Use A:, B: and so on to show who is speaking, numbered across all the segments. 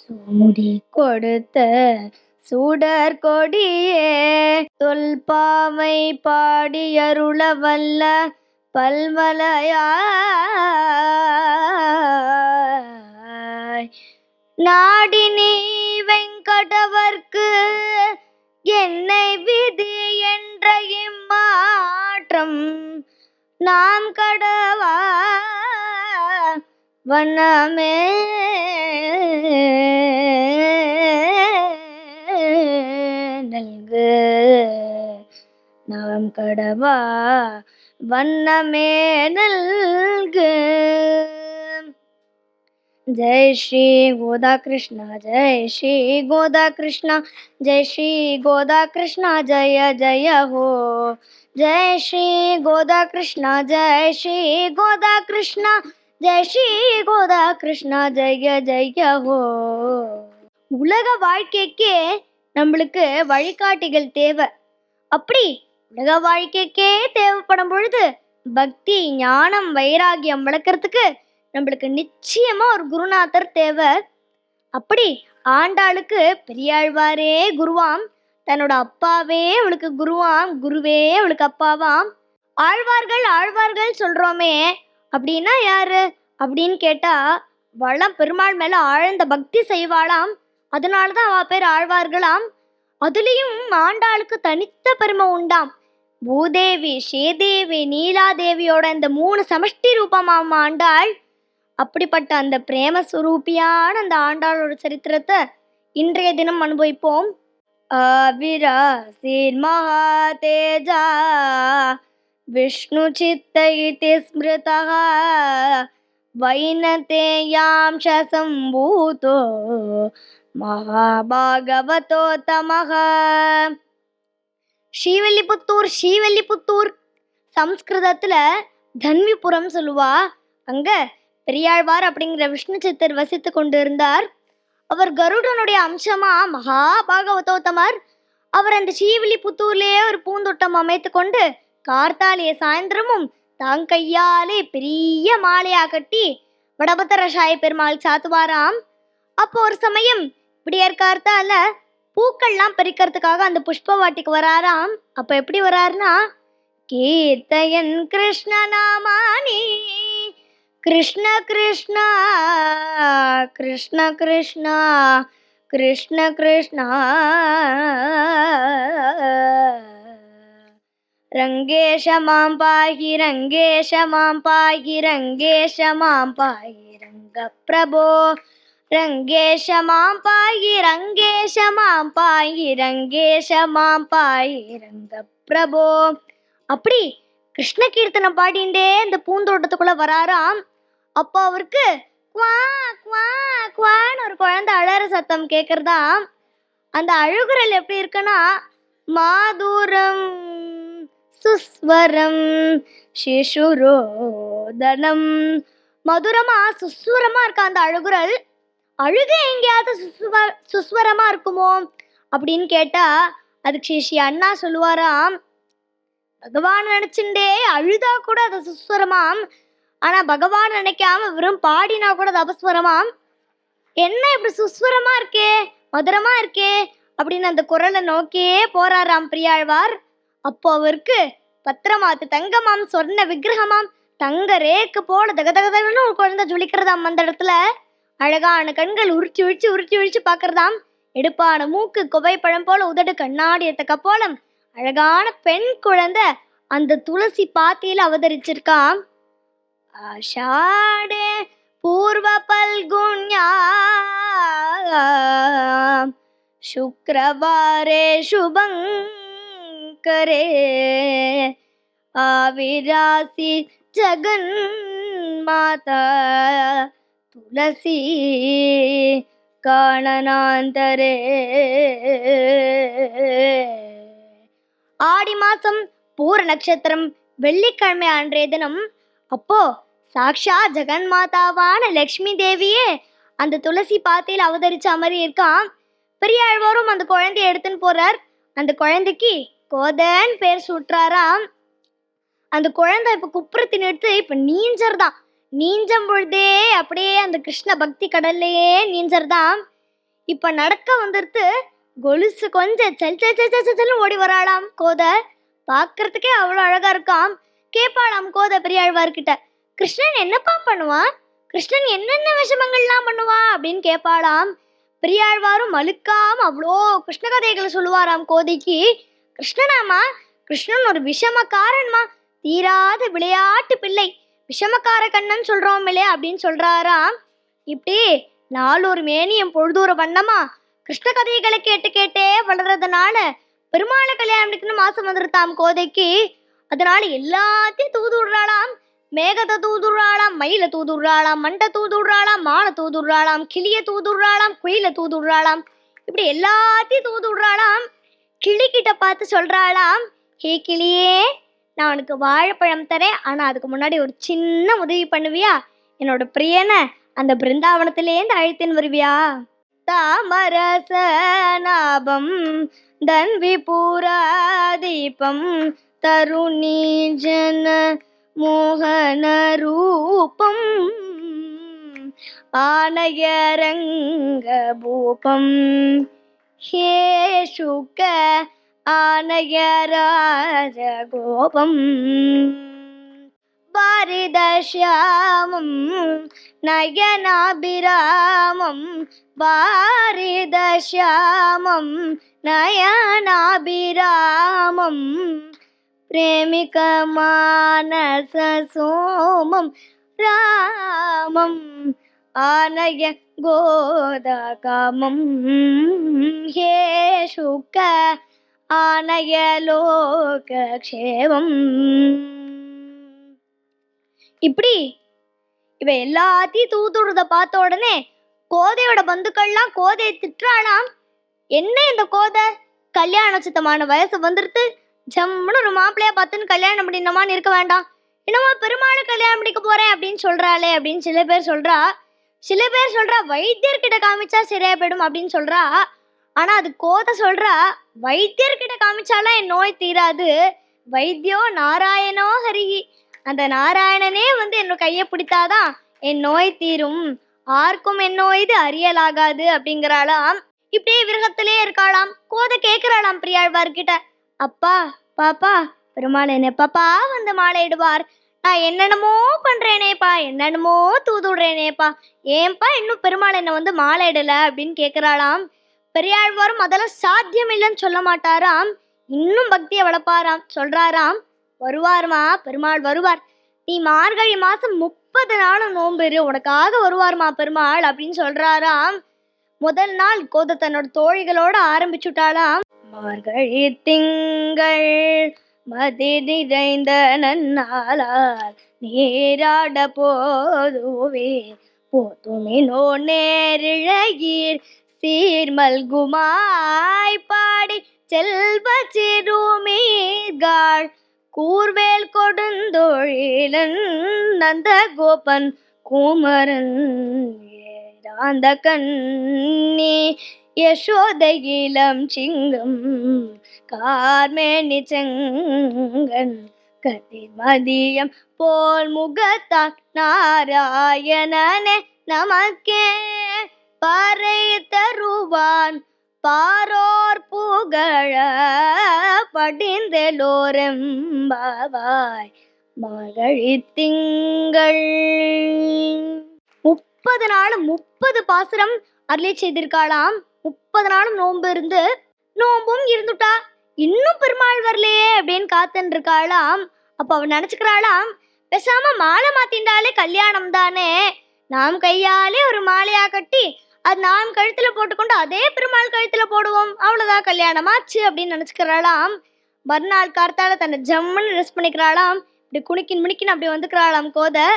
A: சூடி கொடுத்த சூடர் கொடியே தொல்பாவை பாடியருள வல்ல பல்வலையாய் நாடினி வெங்கடவர்க்கு என்னை விதி என்ற இம்மாற்றம் நாம் கடவா வண்ணமே நல்கு நாம் கடவா வண்ணமே நல்கு. जय श्री गोदा कृष्णा, जय श्री गोदा कृष्णा, जय श्री गोदा कृष्णा, जय जय हो. जय श्री गोदा कृष्णा, जय श्री गोदा कृष्णा, जय श्री गोदा कृष्णा, जय जय हो. உலக வாழ்க்கைக்கே நம்மளுக்கு வழிகாட்டிகள் தேவை. அப்படி உலக வாழ்க்கைக்கே தேவைப்படும் பொழுது பக்தி ஞானம் வைராகியம் வளர்க்கறதுக்கு நம்மளுக்கு நிச்சயமா ஒரு குருநாதர் தேவை. அப்படி ஆண்டாளுக்கு பெரியாழ்வாரே குருவாம், தன்னோட அப்பாவே அவளுக்கு குருவாம், குருவே அவளுக்கு அப்பாவாம். ஆழ்வார்கள் சொல்றோமே அப்படின்னா யாரு அப்படின்னு கேட்டா, வளம் பெருமாள் மேல ஆழ்ந்த பக்தி செய்வாளாம், அதனாலதான் அவ பேர் ஆழ்வார்களாம். அதுலயும் ஆண்டாளுக்கு தனித்த பெருமை உண்டாம். பூதேவி, ஸ்ரீதேவி, நீலாதேவியோட இந்த 3 சமஷ்டி ரூபமாம் ஆண்டாள். அப்படிப்பட்ட அந்த பிரேமஸ்வரூபியான அந்த ஆண்டாளோட சரித்திரத்தை இன்றைய தினம் அனுபவிப்போம். அவிராசீர் மகாதேஜா விஷ்ணு சித்த இதி ஸ்மிருதः வைனதேயாம்ச சம்பூதோ மகாபாகவதோத்தமः. ஸ்ரீவில்லிபுத்தூர் சம்ஸ்கிருதத்துல தன்விபுரம் சொல்லுவா. அங்க பெரியாழ்வார் அப்படிங்கிற விஷ்ணு சித்தர் வசித்து கொண்டிருந்தார். அவர் கருடனுடைய அம்சமா மகாபாகவதோத்தமர். அவர் அந்த ஸ்ரீவில்லிபுத்தூர்லயே ஒரு பூந்தோட்டம் அமைத்து கொண்டு கார்த்தாலிய சாயந்திரமும் தாங் கையாலே பெரிய மாலையா கட்டி வடபத்திரசாய பெருமாள் சாத்துவாராம். அப்போ ஒரு சமயம் இப்படியார் கார்த்தால பூக்கள்லாம் பறிக்கிறதுக்காக அந்த புஷ்பவாட்டிக்கு வராராம். அப்ப எப்படி வராருன்னா, கீர்த்தயன் கிருஷ்ண நாமானி கிருஷ்ண கிருஷ்ணா கிருஷ்ண கிருஷ்ணா கிருஷ்ண கிருஷ்ணா ரங்கேஷ மாம் பாகி ரங்கேஷ மாம் பாகி ரங்கேஷ மாம் பாகி ரங்க பிரபோ ரங்கேஷ மாம் பாகி ரங்கேஷ மாம் பாகி ரங்கேஷ மாம் பாகி ரங்க பிரபோ. அப்படி கிருஷ்ண கீர்த்தனம் பாடிண்டே இந்த பூந்தோட்டத்துக்குள்ள வராராம். அப்போ அவருக்கு குவா குவா குவான்னு ஒரு குழந்தை அழற சத்தம் கேட்கறதா. அந்த அழுகுரல் எப்படி இருக்குன்னா, மாதுரம் சுஸ்வரம் சிசுரோதனம். மதுரமா சுஸ்வரமா இருக்க அந்த அழுகுரல். அழுக எங்கேயாவது சுஸ்வரமா இருக்குமோ அப்படின்னு கேட்டா, அதுக்கு ஸ்ரீ அண்ணா சொல்லுவாராம், பகவான் நினைச்சுட்டே அழுதா கூட அது சுஸ்வரமாம், ஆனா பகவான் நினைக்காம வெறும் பாடினா கூட அது அபஸ்வரமாம். என்ன இப்படி சுஸ்வரமா இருக்கே, மதுரமா இருக்கே அப்படின்னு அந்த குரலை நோக்கியே போறாராம் பெரியாழ்வார். அப்போ அவருக்கு பத்திரமாத்து தங்கமாம், சொர்ண விக்கிரகமாம், தங்க ரேக்கு போல தகதகதன்னு ஒரு குழந்தை ஜொலிக்கிறதாம். அந்த இடத்துல அழகான கண்கள் உரிச்சு உரிச்சு பாக்குறதாம். எடுப்பான மூக்கு, கொவைப்பழம் போல உதடு, கண்ணாடி கப்போலம் அழகான பெண் குழந்தை அந்த துளசி பாத்தியில அவதரிச்சிருக்காம். ஆஷாடே பூர்வ பல்குண்யா சுக்ரவாரே சுபங்கரே ஆவிராசி ஜகன் மாதா துளசி காணனாந்தரே. ஆடி மாசம் பூர நட்சத்திரம் வெள்ளிக்கிழமை அன்றைய தினம். அப்போ சாக்ஷா ஜெகன் மாதாவான லக்ஷ்மி தேவியே அந்த துளசி பாத்தியில் அவதரிச்ச மாதிரி இருக்கான். பெரியாழ்வாரும் அந்த குழந்தைய எடுத்துன்னு போறார். அந்த குழந்தைக்கு கோதன் பேர் சுட்டுறாராம். அந்த குழந்தை இப்ப குப்புறத்தின் எடுத்து இப்ப நீஞ்சம் பொழுதே அப்படியே அந்த கிருஷ்ண பக்தி கடல்லையே நீஞ்சர்தான். இப்ப நடக்க வந்துருத்து. கொலுசு கொஞ்சம் செல் செல் செல் செல் செல்னு ஓடி வராளாம் கோதை. பார்க்கறதுக்கே அவ்வளோ அழகா இருக்காம். கேட்பாளாம் கோதை பெரியாழ்வார்கிட்ட, கிருஷ்ணன் என்னப்பா பண்ணுவான், கிருஷ்ணன் என்னென்ன விஷமங்கள்லாம் பண்ணுவான் அப்படின்னு கேட்பாளாம். பெரியாழ்வாரும் மலுக்காம அவ்வளோ கிருஷ்ண கதைகளை சொல்லுவாராம் கோதைக்கு. கிருஷ்ணனாமா, கிருஷ்ணன் ஒரு விஷமக்காரன்மா, தீராத விளையாட்டு பிள்ளை, விஷமக்கார கண்ணன் சொல்றோம் இல்லையா அப்படின்னு சொல்றாராம். இப்படி நாளொரு மேனியும் பொழுதூர வண்ணமா கிருஷ்ண கதைகளை கேட்டு கேட்டே வளர்றதுனால பெருமாளை கல்யாணம் பண்ணிக்கணும் மாசம் வந்துருத்தாம் கோதைக்கு. அதனால எல்லாத்தையும் தூது விடுறாளாம். மேகத்தை தூதுடுறாளாம், மயில தூதுடுறாளாம், மண்டை தூதுடுறாளாம், மானை தூதுடுறாளாம், கிளிய தூதுடுறாளாம், குயில தூதுடுறாளாம். இப்படி எல்லாத்தையும் தூது விடுறாளாம். கிளி கிட்ட பார்த்து சொல்றாளாம், ஹே கிளியே, நான் உனக்கு வாழைப்பழம் தரேன், ஆனா அதுக்கு முன்னாடி ஒரு சின்ன உதவி பண்ணுவியா? என்னோட பிரியனை அந்த பிருந்தாவனத்திலேருந்து அழைத்துன்னு வருவியா? தாமரசநாபம் தன்விபுராதீபம் தருணி ஜன மோகன ரூபம் ஆனயரங்க பூபம் ஹே சுக ஆனயராஜ கோபம் பாரிதஷ்யாமம் நயனாபிராமம் பாரிதஷ்யாமம் நயனாபிராமம் பிரேமிக மானச சோமம் ராமம் ஆனய கோதகாமம் ஹே சுக ஆனய லோகக்ஷேமம். இப்படி இவ எல்லாத்தையும் தூதுடுறத பார்த்த உடனே கோதையோட பந்துக்கள்லாம் கோதையை திட்டுறாளாம். என்ன இந்த கோதை, கல்யாண சுத்தமான வயசு வந்துருது, ஜம்முன்னு ஒரு மாப்பிள்ளையா பார்த்துன்னு கல்யாணம் பண்ணினோமான்னு இருக்க வேண்டாம், என்னமோ பெருமாளை கல்யாணம் பண்ணிக்க போறேன் அப்படின்னு சொல்றாளே அப்படின்னு சில பேர் சொல்றா. சில பேர் சொல்றா வைத்தியர்கிட்ட காமிச்சா சரியா போயிடும் அப்படின்னு சொல்றா. ஆனா அது கோதை சொல்றா, வைத்தியர்கிட்ட காமிச்சாலாம் என் நோய் தீராது, வைத்தியோ நாராயணோ ஹரிஹி, அந்த நாராயணனே வந்து என்னோட கையை பிடித்தாதான் என் நோய் தீரும், ஆர்க்கும் என் நோய் இது அறியலாகாது அப்படிங்கிறாளாம். இப்படியே விரகத்திலே இருக்காளாம். கோதை கேட்கிறாளாம் பெரியாழ்வார்கிட்ட, அப்பா பாப்பா பெருமாள் என்ன பாப்பா வந்து மாலையிடுவார், நான் என்னென்னமோ பண்றேனேப்பா, என்னென்னமோ தூதுடுறேனேப்பா, ஏன்பா இன்னும் பெருமாள் என்ன வந்து மாலையிடல அப்படின்னு கேட்கிறாளாம். பெரியாழ்வாரும் அதெல்லாம் சாத்தியம் இல்லைன்னு சொல்ல மாட்டாராம், இன்னும் பக்தியை வளர்ப்பாராம். சொல்றாராம், வருவார்மா, பெருமாள் வருவார், நீ மார்கழி மாசம் 30 நாளும் நோம்பிரு, உனக்காக வருவார்மா பெருமாள் அப்படின்னு சொல்றாராம். முதல் நாள் கோதை தன்னோட தோழிகளோட ஆரம்பிச்சுட்டாளாம். மார்கழி திங்கள் மதி நிறைந்த நன்னாளால் நீராட போதுவே போதுமினோ நேரிழையீர் சீர்மல்குமாய் பாடி செல்வ சிறுமீர்கள் கூர்வேல் கொடுந்தொழிலன் நந்த கோபன் குமரன் ஏராந்த கண்ணி யசோதையிலம் சிங்கம் கார்மேனி செங்கன் கதிர் மதியம் போல் முகத்தான் நாராயணனே நமக்கே பாறை தருவான் பாரோர் புகழ படிந்தெலோரெம்பாவாய் மார்கழி திங்கள். 30 நாளும் 30 பாசுரம் அருளி செய்திருக்காளாம். 30 நாளும் நோன்பு இருந்து நோம்பும் இருந்துட்டா, இன்னும் பெருமாள் வரலையே அப்படின்னு காத்துன்னு இருக்காளாம். அப்ப அவ நினைச்சுக்கிறாளாம், பேசாம மாலை மாத்தின்றாலே கல்யாணம் தானே, நாம் கையாலே ஒரு மாலையா கட்டி அது நாம் கழுத்துல போட்டுக்கொண்டு அதே பெருமாள் கழுத்துல போடுவோம், அவ்வளவுதான் கல்யாணமாச்சு அப்படின்னு நினைச்சுக்கிறாளாம். மறுநாள் கார்த்தால தன்னை ஜம்முன்னு ட்ரெஸ் பண்ணிக்கிறாளாம். இப்படி குணிக்கின் முனிக்கின்னு அப்படி வந்துக்கிறாளாம் கோதை.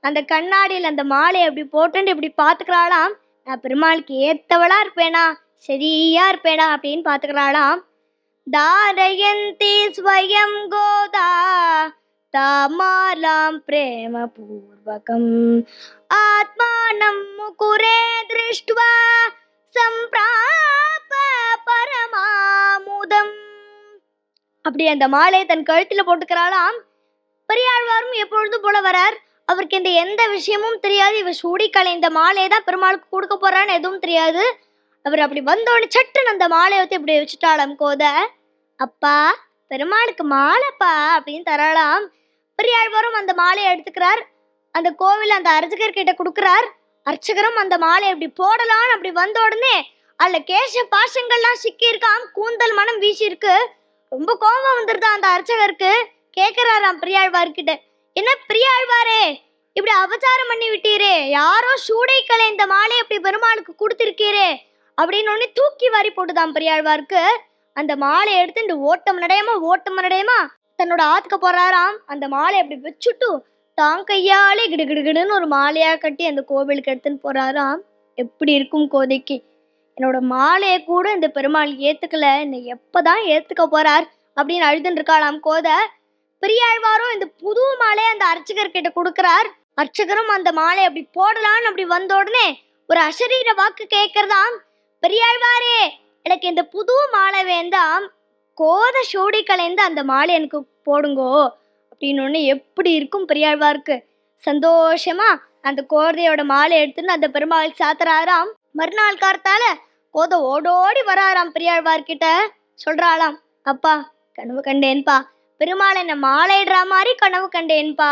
A: அந்த கண்ணாடியில் அந்த மாலையை அப்படி போட்டுட்டு இப்படி பாத்துக்கிறாளாம், நான் பெருமாளுக்கு ஏத்தவளா இருப்பேனா, சரியா இருப்பேனா அப்படின்னு பாத்துக்கிறாளாம். தாரயந்தி ஸ்வயம் கோதா தாமாலாம் பிரேம பூர்வகம் ஆத்மானம் முகுரே திருஷ்டுவா சம்பிராப பரமாமுதம். அப்படி அந்த மாலையை தன் கழுத்துல போட்டுக்கிறாளாம். பெரியாழ்வாரும் எப்பொழுதும் போல வரார். அவருக்கு இந்த எந்த விஷயமும் தெரியாது. இவர் சூடி கலைந்த மாலையை தான் பெருமாளுக்கு கொடுக்க போறான்னு எதுவும் தெரியாது. அவர் அப்படி வந்தோடனே சட்டுன்னு அந்த மாலையை ஊற்றி இப்படி வச்சுட்டாளாம் கோதை. அப்பா பெருமாளுக்கு மாலைப்பா அப்படின்னு தராளாம். பெரியாழ்வாரும் அந்த மாலையை எடுத்துக்கிறார். அந்த கோவில் அந்த அர்ச்சகர்கிட்ட கொடுக்குறார். அர்ச்சகரும் அந்த மாலையை அப்படி போடலான்னு அப்படி வந்த உடனே அதுல கேச பாசங்கள்லாம் சிக்கி இருக்காம். கூந்தல் மனம் வீசி இருக்கு. ரொம்ப கோபம் வந்துருதா அந்த அர்ச்சகருக்கு. கேக்குறாராம் பெரியாழ்வார்கிட்ட, என்ன பெரியாழ்வாரே இப்படி அபச்சாரம் பண்ணி விட்டீரே, யாரோ சூடைக்கலை இந்த மாலையை அப்படி பெருமாளுக்கு கொடுத்திருக்கீரே அப்படின்னு தூக்கி வாரி போட்டுதான் பெரியாழ்வாருக்கு. அந்த மாலையை எடுத்துட்டு ஓட்டம் நடையமா தன்னோட ஆத்துக்க போறாராம். அந்த மாலையை அப்படி வச்சுட்டு தான் கையாலே கிடுகிடுகிடுன்னு ஒரு மாலையா கட்டி அந்த கோவிலுக்கு எடுத்துன்னு போறாராம். எப்படி இருக்கும் கோதைக்கு, என்னோட மாலையை கூட இந்த பெருமாள் ஏத்துக்கல, என்னை எப்பதான் ஏத்துக்க போறார் அப்படின்னு அழுதுன்னு இருக்காளாம் கோதை. பெரியாழ்வாரும் இந்த புது மாலையை அந்த அர்ச்சகர்கிட்ட கொடுக்கிறார். அர்ச்சகரும் அந்த மாலை அப்படி போடலான்னு அப்படி வந்த உடனே ஒரு அசரீர வாக்கு கேட்கறதாம், பெரியாழ்வாரே எனக்கு இந்த புது மாலை வேண்டாம், கோதை சோடி கலைந்து அந்த மாலை எனக்கு போடுங்கோ அப்படின்னு. எப்படி இருக்கும் பெரியாழ்வாருக்கு. சந்தோஷமா அந்த கோதையோட மாலை எடுத்துன்னு அந்த பெருமாள் சாத்துறாராம். மறுநாள் கார்த்தால கோதை ஓடோடி வராராம் பெரியாழ்வார்கிட்ட. சொல்றாளாம், அப்பா கனவு கண்டேன்பா, பெருமாள் என்ன மாலையிடுற மாதிரி கனவு கண்டேன்பா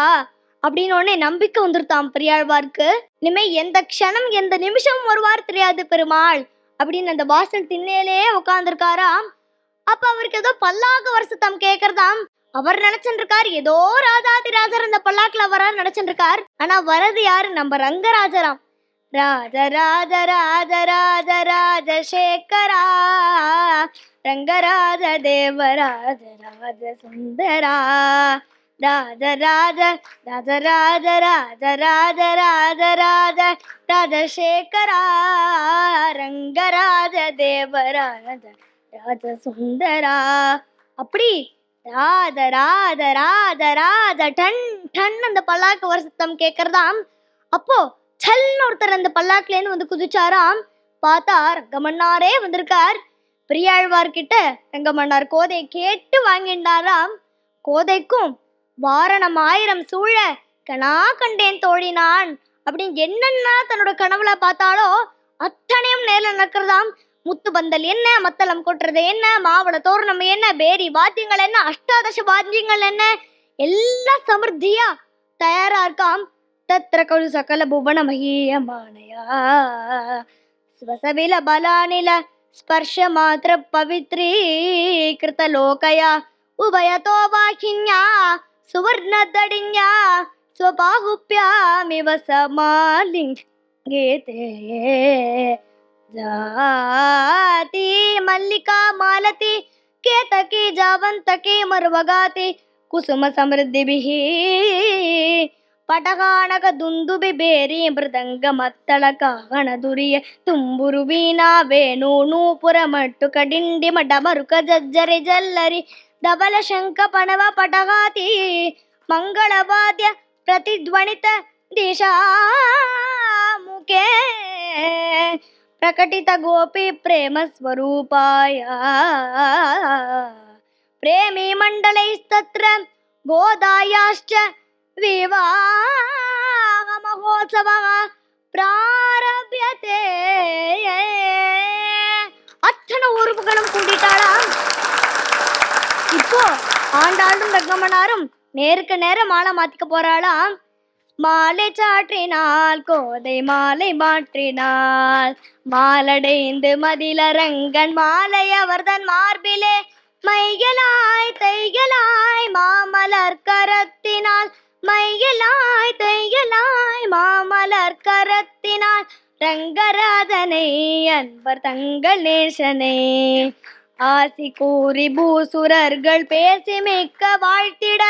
A: அப்படின்னு நம்பிக்கை வந்துருத்தாம் பெரியாழ்வார்க்கு. இனிமே எந்த க்ஷணம் எந்த நிமிஷம் வருவார் தெரியாது பெருமாள் அப்படின்னு அந்த வாசல் திண்ணையிலே உட்காந்துருக்காராம். அப்ப அவருக்கு ஏதோ பல்லாக்கு வருஷத்தம் கேக்குறதாம். அவர் நினைச்சுட்டு இருக்கார் ஏதோ ராஜாதிராஜர் அந்த பல்லாக்குல வரான்னு நினைச்சுட்டு இருக்கார். ஆனா வரது யாரு, நம்ம ரங்கராஜராம். ராஜ ராஜ ராஜ ராஜ ராஜசேகரா ரங்கராஜ தேவராஜ ராஜ சுந்தரா ராஜ ராஜ ராஜ ராஜ ராஜ ராஜ ராஜ ராஜ ராஜசேகரா ரங்கராஜ தேவராஜ ராஜ சுந்தரா. அப்படி ராஜ ராஜ ராஜ ராஜ டன் டன் அந்த பல்லாக்கு வருஷத்தம் கேட்கறதாம். அப்போ சல்னு ஒருத்தர் அந்த பல்லாக்குல இருந்து வந்து குதிச்சாராம். பார்த்தா ரங்கமன்னாரே வந்திருக்கார். பெரியாழ்வார்கிட்ட ரங்கமன்னார் கோதையை கேட்டு வாங்கிண்டாராம். கோதைக்கும் வாரணம் 1000 சூழ கனா கண்டேன் தோழினான் அப்படின்னு என்னன்னா தன்னோட கனவுல பார்த்தாலோ அத்தனையும் நேரில் நடக்கிறதாம். முத்து பந்தல் என்ன, மத்தளம் கொட்டுறது என்ன, மாவள தோரணம் என்ன, பேரி வாத்தியங்கள் என்ன, அஷ்டாதச வாத்தியங்கள் என்ன, எல்லாம் சமிருத்தியா தயாரா இருக்காம். தத்ர கழு சகல புவன மகீயமானயா ஸ்வசவில பலானில ஸ்பர்ஷ மாத்திர பவித்ரீ கிருத லோகயா உபயதோ வாகின்யா சுவர்ண தடின்யா ஸ்வபாகுப்யாமிவ சமாலிங்கேதே जाती मल्लिका मालती केतकी जावंतकी मर्वगाती कुसुम समृद्धि बिहि पटगानक दुंदुबि बेरी मृदंग मत्तल कागण दुरिय तुम्बुरु वीणा वेणु नूपुर मट्टु कडिंडि मडमरुक जज्जरि जल्लरि धवल शंख पणव पटगाती मंगलवाद्य प्रतिध्वनित दिशा मुखे प्रकटित गोपी प्रेम स्वरूपाय प्रेमी मंडलैस्तत्र गोदायाश्च विवाह महोत्सवः प्रारभ्यते. அத்தனை உறுப்புகளும் கூட்டிட்டாளாம். இப்போ ஆண்டாளும் ரங்கமனாரும் நேருக்கு நேர மாலை மாத்திக்க போறாளாம். மாலை சாற்றினாள் கோதை மாலை மாற்றினாள் மாலடைந்து மதிலரங்கன் மாலை அவர்தன் மார்பிலே மையலாய் தையலாய் மாமலர் கரத்தினாள் மையலாய் தையலாய் மாமலர் கரத்தினாள் ரங்கராஜனை அன்பர் தங்கள் நேசனை ஆசி கூறி பூசுரர்கள் பேசி மிக்க வாழ்த்திட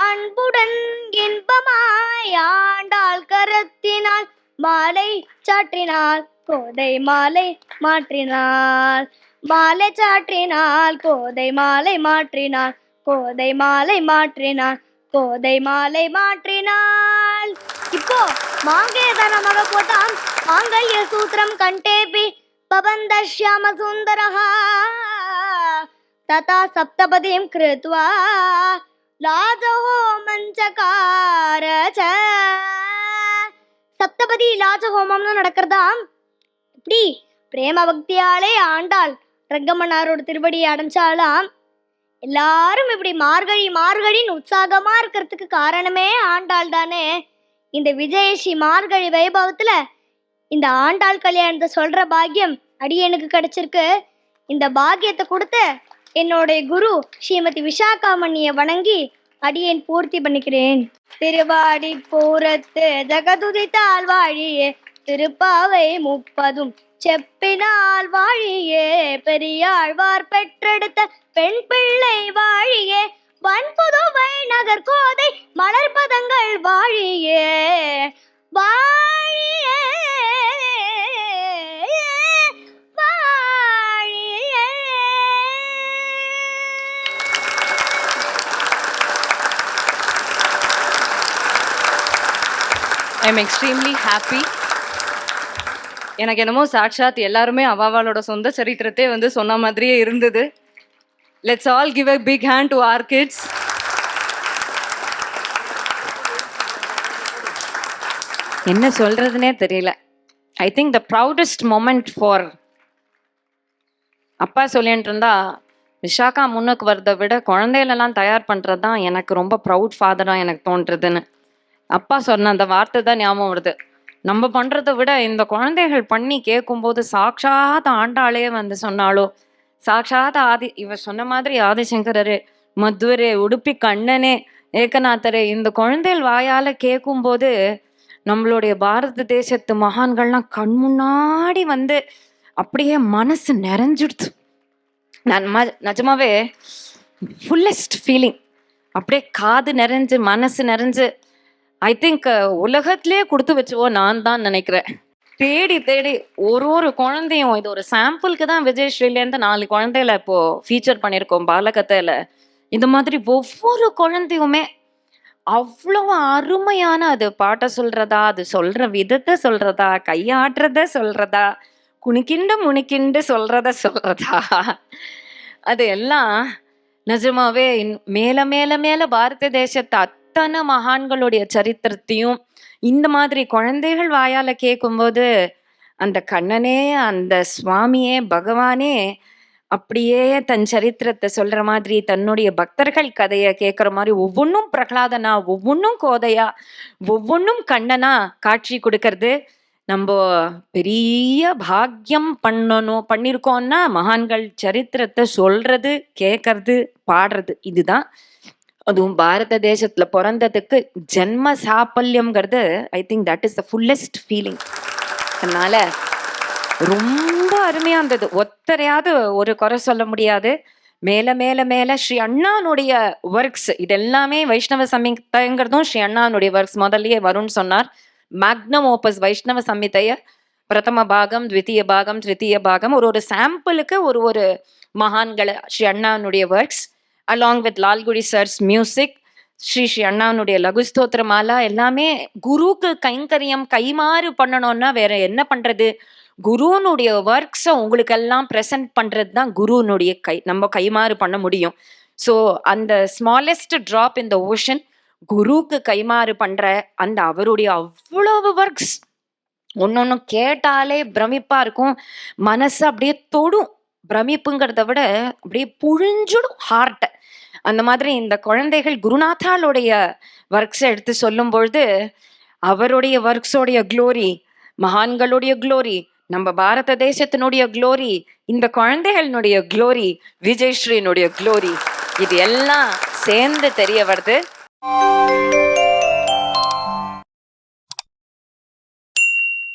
A: அன்புடன் இன்பமாய் ஆண்டாள் கரத்தினாள் மாலை சாற்றினாள் கோதை மாலை மாற்றினாள் மாலை சாற்றினாள் கோதை மாலை மாற்றினாள் கோதை மாலை மாற்றினாள் கோதை மாலை மாற்றினாள். இப்போ மாங்கேதனமாக போட்டான். மாங்கல்ய சூத்திரம் கண்டேபி பவந்த ஷ்யாம சுந்தரஹா ததா சப்தபதிம் கிருத்வா லாஜஹோமஞ்சகார சப்தபதி லாஜஹோமம்னு நடக்கிறதாம். இப்படி பிரேம பக்தியாலே ஆண்டாள் ரங்கமன்னாரோட திருவடியை அடைஞ்சாலாம். எல்லாரும் இப்படி மார்கழி மார்கழின்னு உற்சாகமா இருக்கிறதுக்கு காரணமே ஆண்டாள் தானே. இந்த விஜயஸ்ரீ மார்கழி வைபவத்துல இந்த ஆண்டாள் கல்யாணத்தை சொல்ற பாக்கியம் அடியனுக்கு கிடைச்சிருக்கு. இந்த பாக்கியத்தை கொடுத்து என்னுடைய குரு ஸ்ரீமதி விஷாகாமணியை வணங்கி அடியேன் பூர்த்தி பண்ணிக்கிறேன். திருவாடி பூரத்து ஜகதுதித்தால் வாழியே, திருப்பாவை 30 செப்பினால் வாழியே, பெரியாழ்வார் பெற்றெடுத்த பெண் பிள்ளை வாழியே, வன்புதுவை நகர் கோதை மலர்பதங்கள் வாழியே வாழியே வாழியே.
B: I am extremely happy. எனக்கு என்னமோ சாட்சாத் எல்லாருமே அவாவாளோட சொந்த சரித்திரத்தை வந்து சொன்ன மாதிரியே இருந்தது. Let's all give a big hand to our kids. என்ன சொல்றதுனே தெரியல. I think the proudest moment for அப்பா சொல்லிட்டு இருந்தா விஷாக்கா முன்னுக்கு வரதை விட குழந்தைகளெல்லாம் தயார் பண்ணுறது தான் எனக்கு ரொம்ப ப்ரௌட் ஃபாதராக எனக்கு தோன்றுறதுன்னு அப்பா சொன்ன அந்த வார்த்தை தான் ஞாபகம் வருது. நம்ம பண்ணுறதை விட இந்த குழந்தைகள் பண்ணி கேட்கும்போது சாட்சாத் ஆண்டாளே வந்து சொன்னாலோ, சாட்சாத் இவர் சொன்ன மாதிரி ஆதிசங்கரரே, மத்வரே, உடுப்பி கண்ணனே, ஏகநாதரே, இந்த குழந்தைகள் வாயால் கேட்கும்போது நம்மளுடைய பாரத தேசத்து மகான்கள்லாம் கண் முன்னாடி வந்து அப்படியே மனசு நிறைஞ்சிடுது. நான் நிஜமாவே ஃபுல்லஸ்ட் ஃபீலிங், அப்படியே காது நிறைஞ்சு மனசு நிறைஞ்சு. ஐ திங்க் உலகத்திலே கொடுத்து வச்சுவோ நான் தான் நினைக்கிறேன். தேடி தேடி ஒரு குழந்தையும், இது ஒரு சாம்பிளுக்கு தான் விஜயஸ்ரீலேருந்து 4 குழந்தையில இப்போ ஃபீச்சர் பண்ணியிருக்கோம் பாலகத்தையில். இந்த மாதிரி ஒவ்வொரு குழந்தையுமே அவ்வளோ அருமையான, அது பாட்டை சொல்றதா, அது சொல்ற விதத்தை சொல்றதா, கையாடுறத சொல்றதா, குணிக்கிண்டு முனிக்கிண்டு சொல்றதா, அது எல்லாம் நிஜமாவே மேல மேல மேல பாரத தேசத்தை அத்தனை மகான்களுடைய சரித்திரத்தையும் இந்த மாதிரி குழந்தைகள் வாயால கேட்கும்போது அந்த கண்ணனே, அந்த சுவாமியே, பகவானே அப்படியே தன் சரித்திரத்தை சொல்ற மாதிரி, தன்னுடைய பக்தர்கள் கதையை கேட்குற மாதிரி ஒவ்வொன்றும் பிரகலாதனா, ஒவ்வொன்றும் கோதையா, ஒவ்வொன்றும் கண்ணனா காட்சி கொடுக்கறது நம்ம பெரிய பாக்கியம் பண்ணியிருக்கோம்னா மகான்கள் சரித்திரத்தை சொல்றது, கேட்கறது, பாடுறது. இதுதான் அதுவும் பாரத தேசத்துல பிறந்ததுக்கு ஜென்ம சாப்பல்யம்ங்கிறது. I think that is the fullest feeling. அதனால ரொம்ப அருமையா இருந்தது. ஒத்தரையாவது ஒரு குறை சொல்ல முடியாது. மேல மேல மேல ஸ்ரீ அண்ணானுடைய ஒர்க்ஸ், இது எல்லாமே வைஷ்ணவ சம்ஹிதைங்கிறதும் ஸ்ரீ அண்ணானுடைய ஒர்க்ஸ் முதல்லயே வரும்னு சொன்னார். மேக்னம் ஓப்பஸ் வைஷ்ணவ சம்ஹிதைய பிரதம பாகம், த்விதீய பாகம், திருத்தீய பாகம், ஒரு சாம்பிளுக்கு ஒரு மகான்களை ஸ்ரீ அண்ணானுடைய works, along with Lalgudi sir's music, Shri அண்ணானுடைய லகுஸ்தோத்திர மாலா, எல்லாமே குருவுக்கு கைங்கரியம் கைமாறு பண்ணணும்னா வேற என்ன பண்றது? குருனுடைய ஒர்க்ஸை உங்களுக்கெல்லாம் ப்ரெசென்ட் பண்றது தான் குருனுடைய நம்ம கைமாறு பண்ண முடியும். ஸோ அந்த smallest drop in the ocean குருவுக்கு கைமாறு பண்ற அந்த அவருடைய அவ்வளவு ஒர்க்ஸ் ஒன்னொன்னு கேட்டாலே பிரமிப்பா இருக்கும். மனசு அப்படியே தொடும். பிரமிப்புங்கிறத விட அப்படியே புழிஞ்சிடும் ஹார்ட்டை. அந்த மாதிரி இந்த குழந்தைகள் குருநாத்தாளுடைய ஒர்க்ஸை எடுத்து சொல்லும் பொழுது அவருடைய ஒர்க்ஸோடைய க்ளோரி, மகான்களுடைய க்ளோரி, நம்ம பாரத தேசத்தினுடைய க்ளோரி, இந்த குழந்தைகளுடைய க்ளோரி, விஜயஸ்ரீனுடைய க்ளோரி, இது எல்லாம் சேர்ந்து தெரிய வருது.